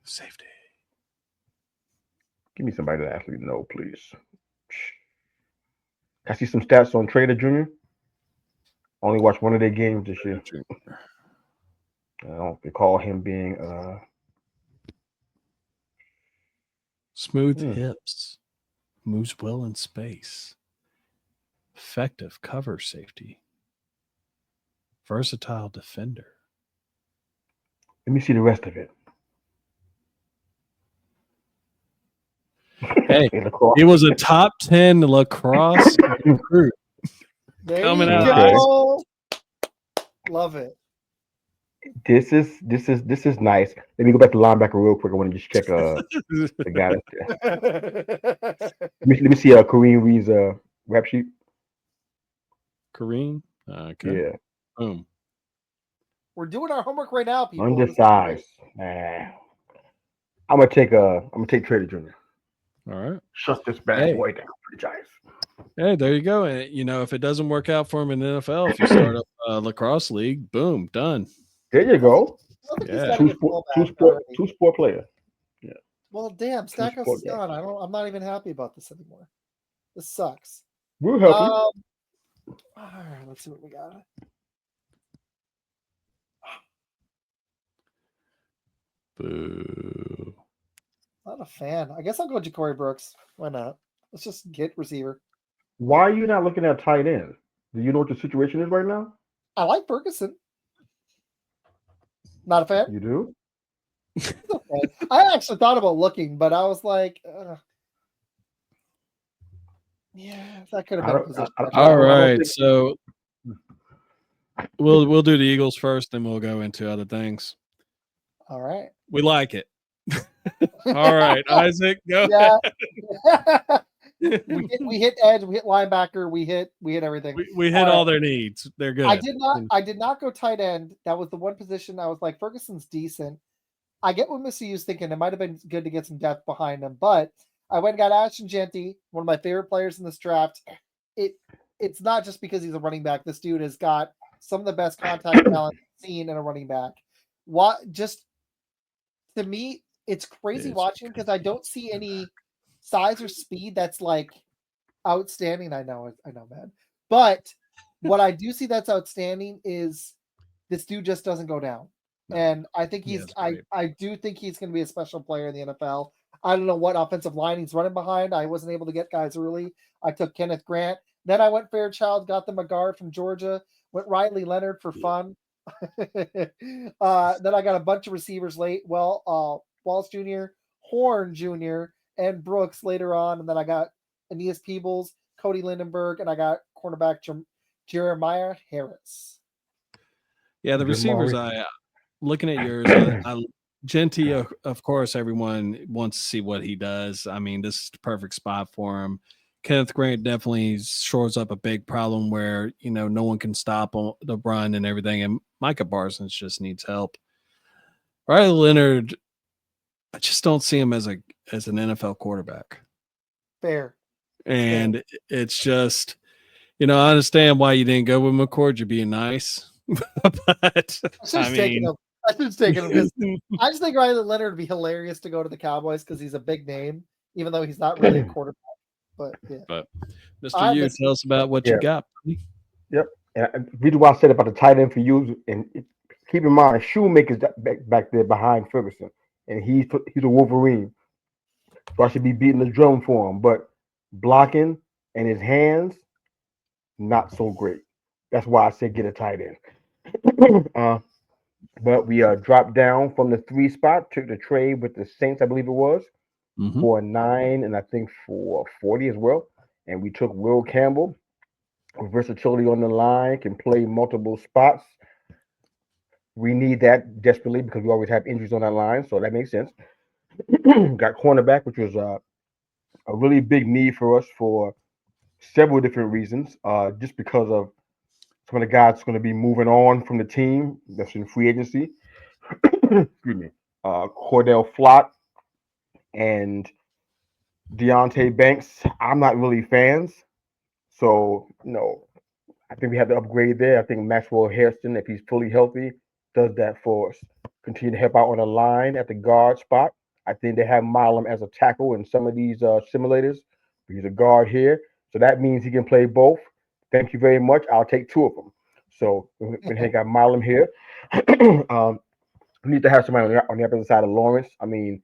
Safety. Give me somebody that actually know, please. I see some stats on Trader Jr. Only watched one of their games this year. I don't recall him being smooth hips, moves well in space, effective cover safety, versatile defender. Let me see the rest of it. Hey, he was a top 10 lacrosse recruit. Coming out. Love it. This is nice. Let me go back to linebacker real quick. I want to just check the guy that's there. Let me see Kareem Reed's rap sheet. Kareem? Okay. Yeah. Boom. We're doing our homework right now, people. Undersized. I'm gonna take Trader Jr. All right. Shut this bad boy down for the Giants. Hey, there you go. And if it doesn't work out for him in the NFL, if you start up a lacrosse league, boom, done. There you go. Yeah. Two sport player. Yeah. Well, damn, Stackhouse is gone. I'm not even happy about this anymore. This sucks. We'll help you. All right, let's see what we got. Boo. Not a fan. I guess I'll go Ja'Cory Brooks. Why not? Let's just get receiver. Why are you not looking at tight end? Do you know what the situation is right now? I like Ferguson. Not a fan? You do? Okay. I actually thought about looking, but I was like, yeah, that could have been a position. All right, so we'll do the Eagles first, then we'll go into other things. All right. We like it. All right, Isaac, go. Yeah. we hit edge, we hit linebacker, we hit everything. We hit all their needs. They're good. I did not go tight end. That was the one position I was like, Ferguson's decent. I get what Mista was thinking. It might have been good to get some depth behind him, but I went and got Ashton Genty, one of my favorite players in this draft. It's not just because he's a running back. This dude has got some of the best contact talent seen in a running back. To me, it's crazy watching because I don't see any size or speed that's like outstanding. I know, man. But what I do see that's outstanding is this dude just doesn't go down. And I think I do think he's going to be a special player in the NFL. I don't know what offensive line he's running behind. I wasn't able to get guys early. I took Kenneth Grant. Then I went Fairchild, got the McGard from Georgia, went Riley Leonard for fun. Then I got a bunch of receivers late. Well, Wallace Jr., Horn Jr., and Brooks later on. And then I got Aeneas Peebles, Cody Lindenberg, and I got cornerback Jeremiah Harris. Yeah, the receivers, looking at yours, Genty, of course, everyone wants to see what he does. I mean, this is the perfect spot for him. Kenneth Grant definitely shores up a big problem where, no one can stop the run and everything. And Micah Parsons just needs help. Riley Leonard, I just don't see him as an NFL quarterback. Fair. And it's just, I understand why you didn't go with McCord. You're being nice. But I mean, I should take him because I just think Riley Leonard would be hilarious to go to the Cowboys because he's a big name, even though he's not really a quarterback. But Mr. Yu, tell us about what you got. Yep. And the reason why I said about the tight end for you, and keep in mind, Shoemaker's back there behind Ferguson, and he's a Wolverine, so I should be beating the drum for him. But blocking and his hands, not so great. That's why I said get a tight end. But we dropped down from the 3 spot to the trade with the Saints, I believe it was, for 9 and I think for 40 as well. And we took Will Campbell, versatility on the line, can play multiple spots. We need that desperately because we always have injuries on that line, so that makes sense. Got cornerback, which was a really big need for us for several different reasons. Just because of some of the guys going to be moving on from the team that's in free agency. Excuse me. Cordell Flott and Deontay Banks, I'm not really fans. So, I think we have to upgrade there. I think Maxwell Hairston, if he's fully healthy, does that for us. Continue to help out on the line at the guard spot. I think they have Milam as a tackle in some of these simulators. He's a guard here. So that means he can play both. Thank you very much. I'll take 2 of them. So we got Milam here. We need to have somebody on the other side of Lawrence. I mean,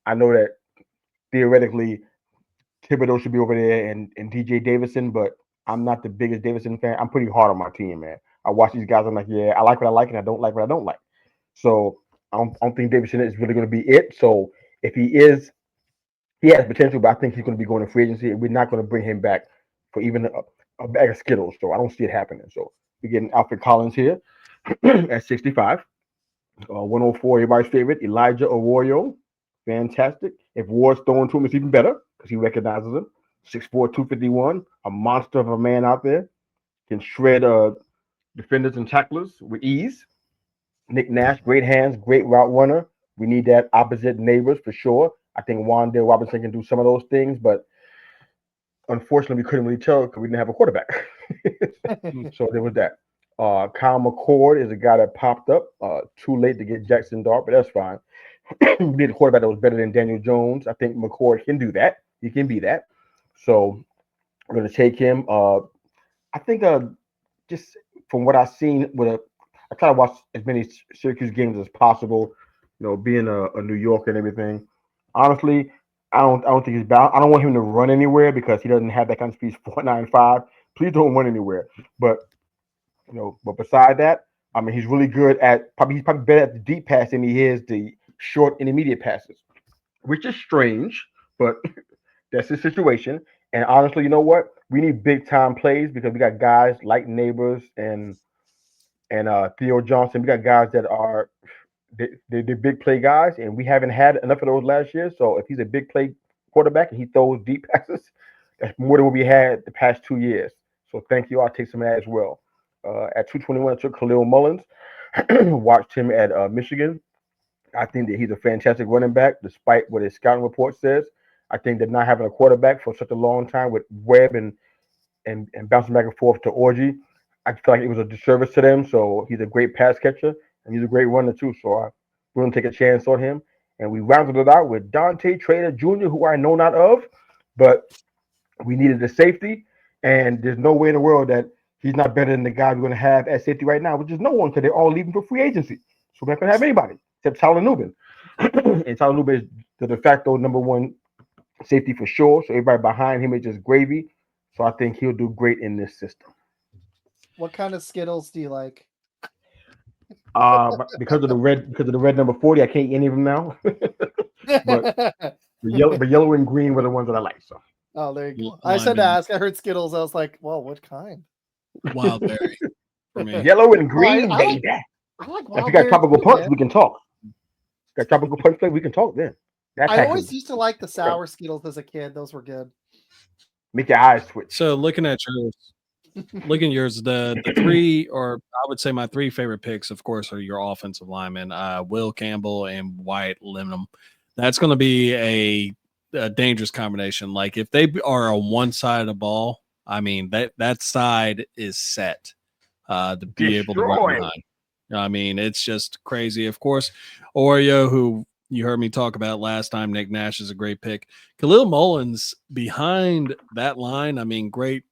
I know that theoretically Thibodeau should be over there and DJ Davison, but I'm not the biggest Davison fan. I'm pretty hard on my team, man. I watch these guys. I'm like, yeah, I like what I like, and I don't like what I don't like. So I don't think Davison is really going to be it. So if he is, he has potential, but I think he's going to be going to free agency, and we're not going to bring him back for even a bag of Skittles. So I don't see it happening. So we're getting Alfred Collins here at 65. 104, everybody's favorite, Elijah Arroyo. Fantastic. If Ward's throwing to him, it's even better because he recognizes him. 6'4", 251, a monster of a man out there. Can shred defenders and tacklers with ease. Nick Nash, great hands, great route runner. We need that opposite neighbors for sure. I think Wandale Robinson can do some of those things, but unfortunately, we couldn't really tell because we didn't have a quarterback. So there was that. Kyle McCord is a guy that popped up. Too late to get Jackson Dart, but that's fine. We need a quarterback that was better than Daniel Jones. I think McCord can do that. He can be that. So we're going to take him. I think just from what I've seen, I try to watch as many Syracuse games as possible. Being a New Yorker and everything. Honestly, I don't think he's bad. I don't want him to run anywhere because he doesn't have that kind of speed. 4.95. Please don't run anywhere. But beside that, I mean, he's really good at he's probably better at the deep pass than he is the short intermediate passes, which is strange, but that's the situation. And honestly, you know what? We need big time plays because we got guys like Neighbors and Theo Johnson. We got guys that are they're big play guys, and we haven't had enough of those last year. So if he's a big play quarterback and he throws deep passes, that's more than what we had the past 2 years. So thank you. I'll take some of that as well. At 221, I took Khalil Mullins. Watched him at Michigan. I think that he's a fantastic running back, despite what his scouting report says. I think that not having a quarterback for such a long time with Webb and bouncing back and forth to Orgy, I feel like it was a disservice to them. So he's a great pass catcher and he's a great runner too. So we're going to take a chance on him. And we rounded it out with Dante Trader Jr., who I know not of, but we needed a safety. And there's no way in the world that he's not better than the guy we're going to have at safety right now, which is no one because they're all leaving for free agency. So we're not going to have anybody except Tyler Nubin. And Tyler Nubin is the de facto number 1 safety for sure. So everybody behind him is just gravy. So I think he'll do great in this system. What kind of Skittles do you like? Because of the red number 40, I can't eat any of them now. but yellow and green were the ones that I like. So. Oh, there you go. I said to ask. I heard Skittles. I was like, well, what kind? Wild berry for me. Yellow and green, baby. I like if you got tropical punch, we can talk. Got tropical punch flavor, we can talk then. I always used to like the sour Skittles as a kid. Those were good. Make your eyes twitch. So looking at yours, the three, or I would say my three favorite picks, of course, are your offensive linemen, Will Campbell and Wyatt Limnum. That's going to be a dangerous combination. Like if they are on one side of the ball, I mean that side is set to be able to run behind. I mean, it's just crazy. Of course, Oreo, who you heard me talk about last time, Nick Nash is a great pick. Khalil Mullins behind that line. I mean, great.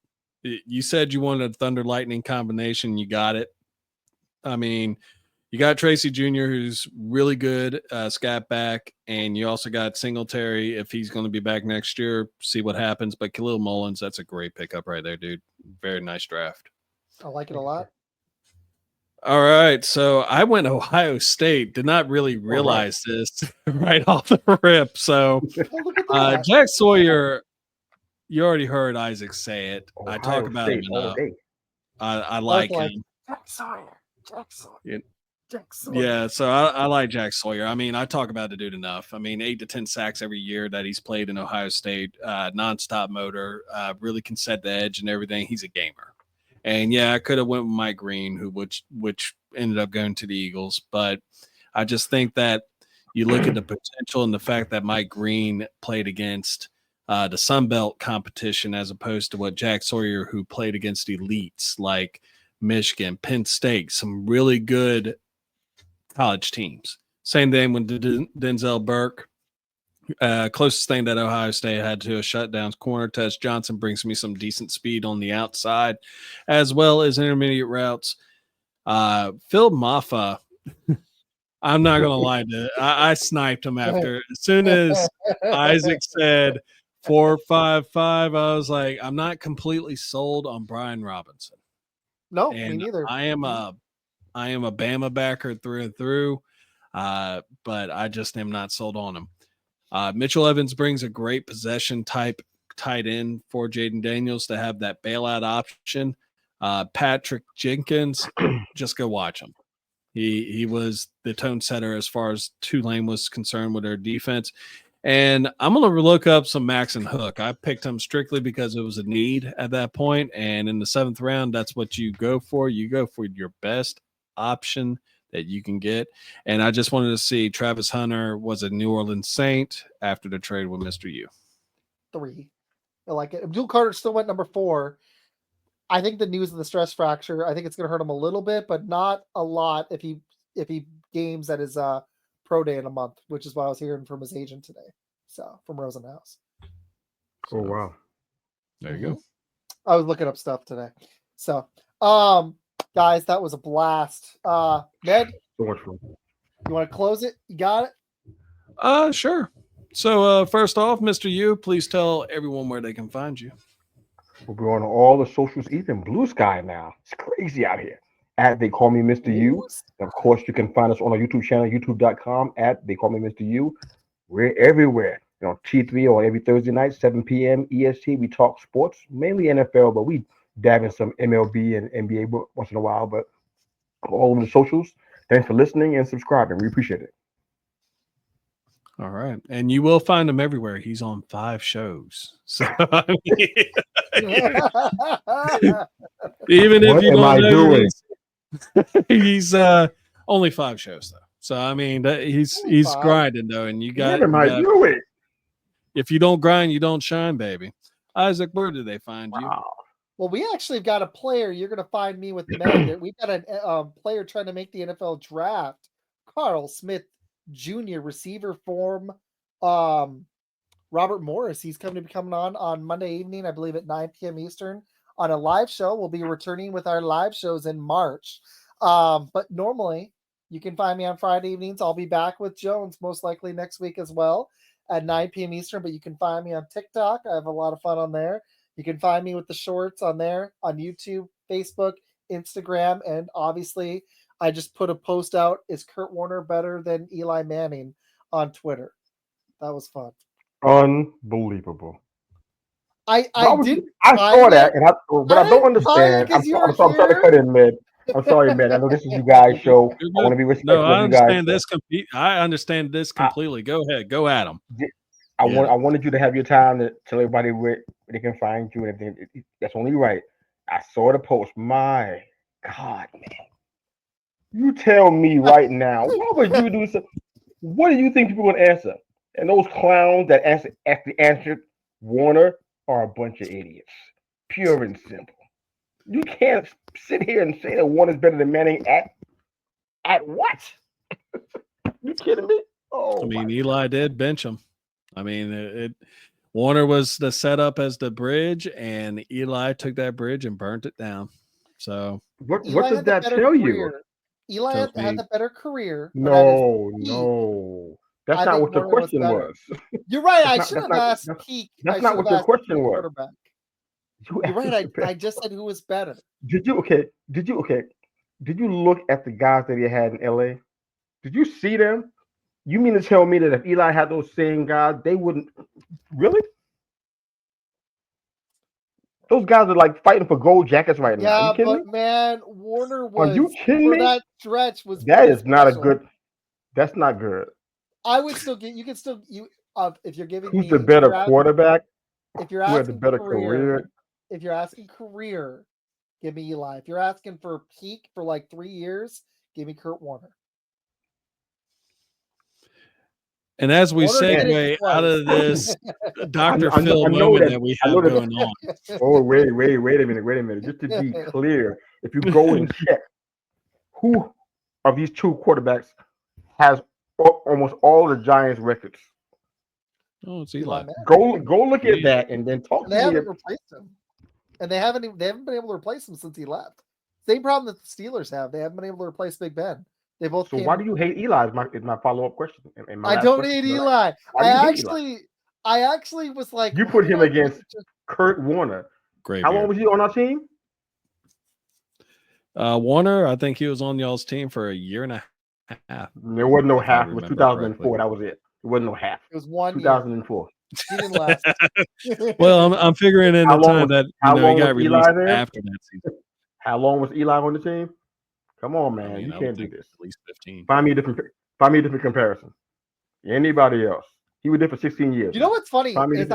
You said you wanted a Thunder Lightning combination. You got it. I mean, you got Tracy Jr., who's really good, scat back, and you also got Singletary if he's going to be back next year. See what happens. But Khalil Mullins, that's a great pickup right there, dude. Very nice draft. I like it a lot. All right, so I went Ohio State. Did not really realize this right off the rip. So Jack Sawyer, you already heard Isaac say it. I talk about him enough. I like him. Jack Sawyer. Yeah, so I like Jack Sawyer. I mean, I talk about the dude enough. I mean, 8 to 10 sacks every year that he's played in Ohio State. Nonstop motor, really can set the edge and everything. He's a gamer. And yeah, I could have went with Mike Green, which ended up going to the Eagles. But I just think that you look at the potential and the fact that Mike Green played against the Sun Belt competition as opposed to what Jack Sawyer, who played against elites like Michigan, Penn State, some really good college teams. Same thing with Denzel Burke. Closest thing that Ohio State had to a shutdowns corner. Tess Johnson brings me some decent speed on the outside, as well as intermediate routes. Phil Maffa, I'm not gonna lie to I sniped him after as soon as Isaac said 4.55. I was like, I'm not completely sold on Brian Robinson. No, me neither. I am a Bama backer through and through, but I just am not sold on him. Mitchell Evans brings a great possession type tight end for Jaden Daniels to have that bailout option. Patrick Jenkins, just go watch him. He was the tone setter as far as Tulane was concerned with their defense. And I'm going to look up some Max and Hook. I picked him strictly because it was a need at that point. And in the 7th round, that's what you go for. You go for your best option that you can get. And I just wanted to see Travis Hunter was a New Orleans Saint after the trade with Mr. U. 3. I like it. Abdul Carter still went number 4. I think the news of the stress fracture, I think it's going to hurt him a little bit, but not a lot if he games at his pro day in a month, which is what I was hearing from his agent today. So from Rosenhaus. Oh wow. There you go. I was looking up stuff today. So guys, that was a blast. Ned, so much fun. You want to close it? You got it? Sure. So first off, Mr. U, please tell everyone where they can find you. We're on all the socials, even Blue Sky now. It's crazy out here. At They Call Me Mr. U. And of course, you can find us on our YouTube channel, youtube.com, at They Call Me Mr. U. We're everywhere. You know, T3 on every Thursday night, 7 p.m. EST. We talk sports, mainly NFL, but we dab in some MLB and NBA once in a while. But all over the socials. Thanks for listening and subscribing. We appreciate it. All right. And you will find him everywhere. He's on 5 shows. So even if you don't know, he's only 5 shows though. So I mean, he's grinding though, and you got. If you don't grind, you don't shine, baby. Isaac, where do they find you? Well, we actually got a player. You're going to find me with Meg. We've got a player trying to make the NFL draft. Carl Smith Jr. receiver form. Robert Morris. He's coming to be coming on Monday evening, I believe at 9 p.m. Eastern on a live show. We'll be returning with our live shows in March. But normally you can find me on Friday evenings. I'll be back with Jones most likely next week as well at 9 p.m. Eastern. But you can find me on TikTok. I have a lot of fun on there. You can find me with the shorts on there on YouTube, Facebook, Instagram, and obviously I just put a post out. Is Kurt Warner better than Eli Manning on Twitter? That was fun. Unbelievable. I saw it. that, and I don't understand. I'm sorry to cut in, Med. I'm sorry, Med. I know this is you guys' show. I want to be respectful of you guys. I understand this completely. Go ahead. Go at them. I wanted you to have your time to tell everybody where they can find you and everything. That's only right. I saw the post. My God, man. You tell me right now, why would you do so? What do you think people would answer? And those clowns that actually answered Warner are a bunch of idiots. Pure and simple. You can't sit here and say that Warner's better than Manning at what? You kidding me? I mean, Eli did bench him. I mean, Warner was the setup as the bridge, and Eli took that bridge and burnt it down. So what does that tell you? Eli had the better career. No. That's not what the question was. You're right. I should have asked peak. That's not what your question was. You're right. I just said who was better. Did you look at the guys that he had in LA? Did you see them? You mean to tell me that if Eli had those same guys, they wouldn't really? Those guys are like fighting for gold jackets right now. Are you kidding me? Man, Warner was. Are you kidding me? That stretch was. That is not a good. That's not good. I would still get. You can still if you're giving. Who's the better quarterback? If you're asking, who had the better career? If you're asking career, give me Eli. If you're asking for peak for like 3 years, give me Kurt Warner. And as we segue out of this Dr. Phil moment that we have going on. Oh, wait a minute. Just to be clear, if you go and check who of these two quarterbacks has almost all the Giants records. Oh, it's Eli. Go look at that and then talk to me. They haven't replaced him. And they haven't been able to replace him since he left. Same problem that the Steelers have. They haven't been able to replace Big Ben. They both. So why do you hate Eli? Is my follow-up question. I don't hate Eli. I actually was like, you put him against Kurt Warner. Great. How long was he on our team? Warner, I think he was on y'all's team for a year and a half. There wasn't no half. It was 2004. That was it. It wasn't no half. It was 1 2004. He didn't last. Well, I'm figuring in the time that he got released after that season. How long was Eli on the team? Come on, man. You can't do this. At least 15. Find me a different comparison. Anybody else? He was there for 16 years. You know what's funny is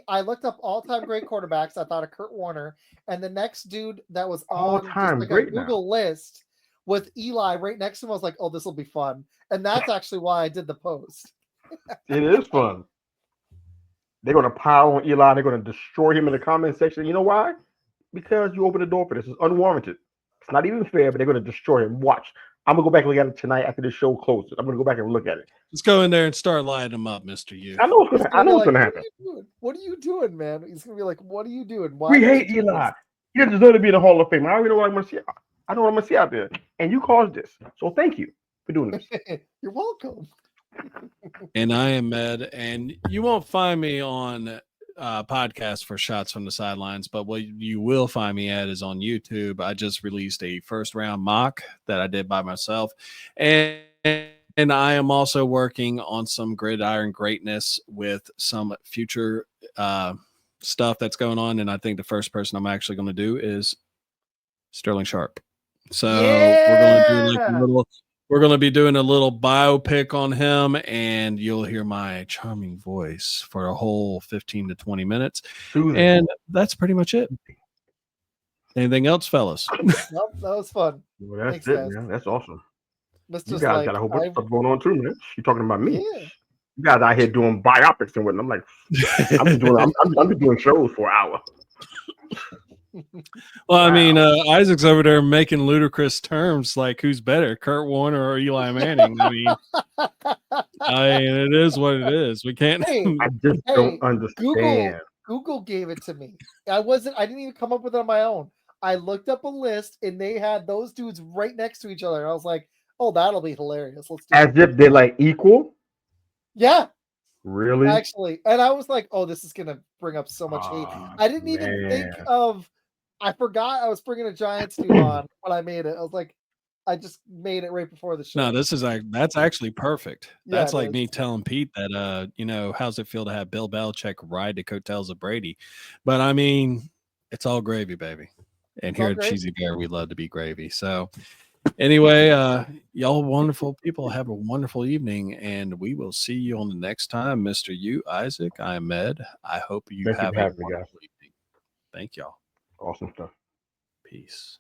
I looked up all-time great quarterbacks. I thought of Kurt Warner, and the next dude that was on a Google list with Eli right next to him. I was like, oh, this will be fun. And that's actually why I did the post. It is fun. They're going to pile on Eli. They're going to destroy him in the comment section. You know why? Because you opened the door for this. It's unwarranted. It's not even fair, but they're going to destroy him. Watch. I'm going to go back and look at it tonight after the show closes. I'm going to go back and look at it. Let's go in there and start lining them up, Mr. U. I know what's going to happen. What are you doing, man? He's going to be like, what are you doing? Why we hate Eli. He doesn't deserve to be in the Hall of Fame. I already know what I'm going to see. I know what I'm going to see out there. And you caused this. So thank you for doing this. You're welcome. And I am Med, and you won't find me on podcast for Shots from the Sidelines, but what you will find me at is on YouTube. I just released a first round mock that I did by myself, and I am also working on some gridiron greatness with some future stuff that's going on. And I think the first person I'm actually going to do is Sterling Sharp. So we're going to be doing a little biopic on him, and you'll hear my charming voice for a whole 15 to 20 minutes. And that's pretty much it. Anything else, fellas? Nope, that was fun. Well, that's it, man. That's awesome. That's you guys got a whole bunch of stuff going on too, man. You talking about me? Yeah. You guys out here doing biopics and whatnot. I'm like, I'm just doing shows for an hour. Well, I mean, Isaac's over there making ludicrous terms like who's better, Kurt Warner or Eli Manning. I mean, it is what it is. We can't. I just don't understand. Google gave it to me. I didn't even come up with it on my own. I looked up a list and they had those dudes right next to each other. I was like, oh, that'll be hilarious. Let's do it. As if they're like equal? Yeah. Really? Actually. And I was like, oh, this is going to bring up so much hate. I didn't even think of. I forgot I was bringing a Giants dude on when I made it. I was like, I just made it right before the show. No, that's actually perfect. Yeah, That's like me telling Pete that how's it feel to have Bill Belichick ride the coattails of Brady? But I mean, it's all gravy, baby. And here at Cheesy Bear, we love to be gravy. So anyway, y'all wonderful people, have a wonderful evening, and we will see you on the next time. Mr. You, Isaac, I'm Ed. I hope you have a wonderful evening. Thank y'all. Awesome stuff. Peace.